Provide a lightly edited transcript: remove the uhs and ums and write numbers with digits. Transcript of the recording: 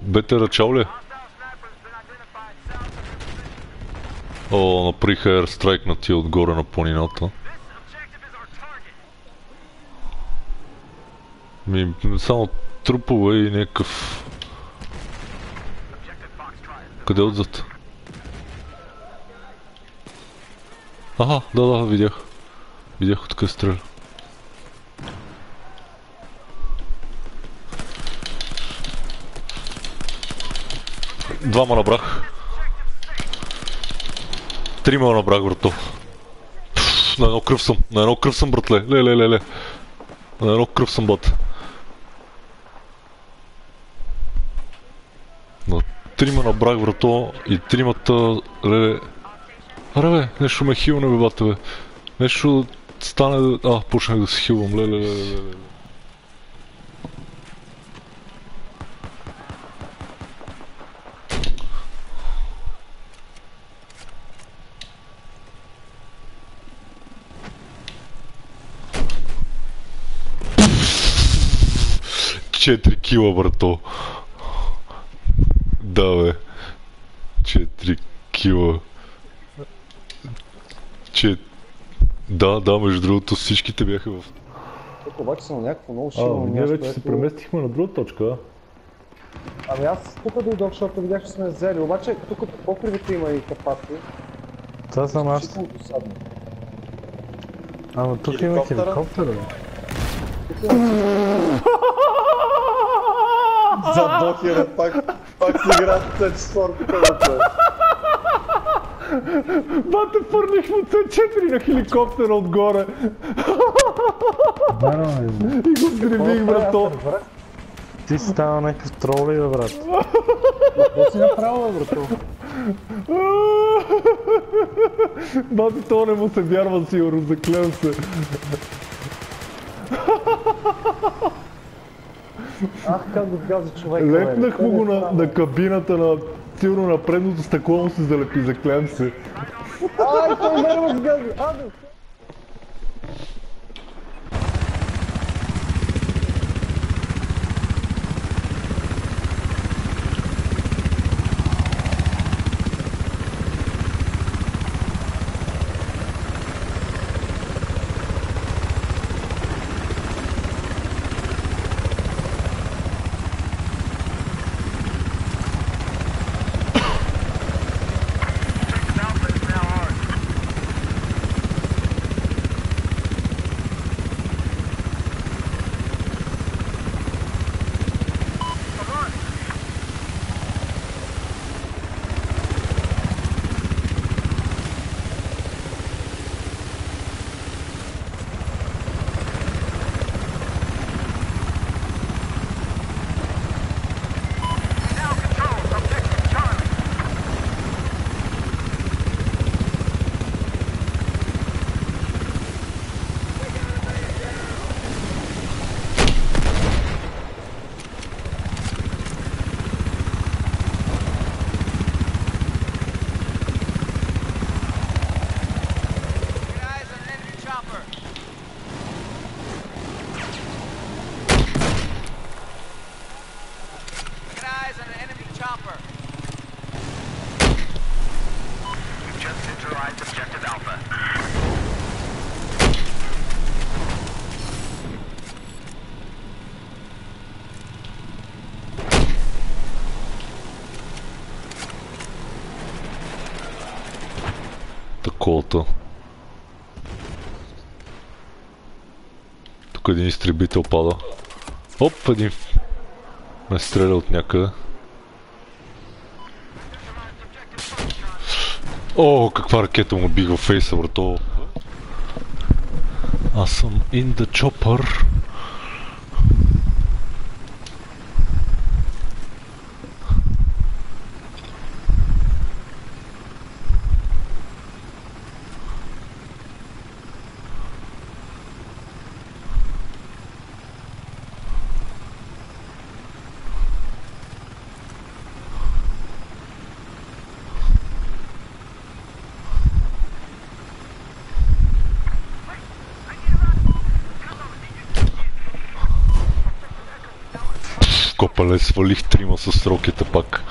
Бете ръчал ли? Направиха airstrike на тия отгоре на планината. Само трупове и някакъв... Къде отзад? Аха, да, видях. Видях откъде стреля. Двама набрах. Трима набрах, брато. На едно кръв съм, братле. Ле. На едно кръв съм, бат. На трима набрах, брато, и тримата... Ле. Аре бе, нещо ме хилне, бе, бате, бе. Нещо стане... почнах да се хилвам, ле. Четири кила, брато. Да, бе. 4 кила. Да, между другото всичките бяха в... Тук обаче са на някакво много силно място. Ние вече се преместихме на друга точка. Ами аз тук дойдох, защото видях, че сме взели. Обаче тук по покривите има и капати. Това съм аз. Ама тук има хеликоптер, бе. За бохера, пак си играят C4 бе. Бате, фърниш му C4 на хеликоптера отгоре. И го сгребих, брато. Ти си става някакъв трол ли, бе, брат? Какво си направил, бе, брато? Бате, това не му се вярва сигурно, заклевам се. Ах, как го газа човека, бе. Лепнах му го на кабината, сигурно на предното стъкло му се залепи, заклевам се. Ай, той ме разгази! Таковато. Тук един изтребител пада. Оп, един ме стреля от някъде. О, каква ракета му бих във фейса, брато. Аз съм in the chopper. Копале, свалих трима с рокета пак.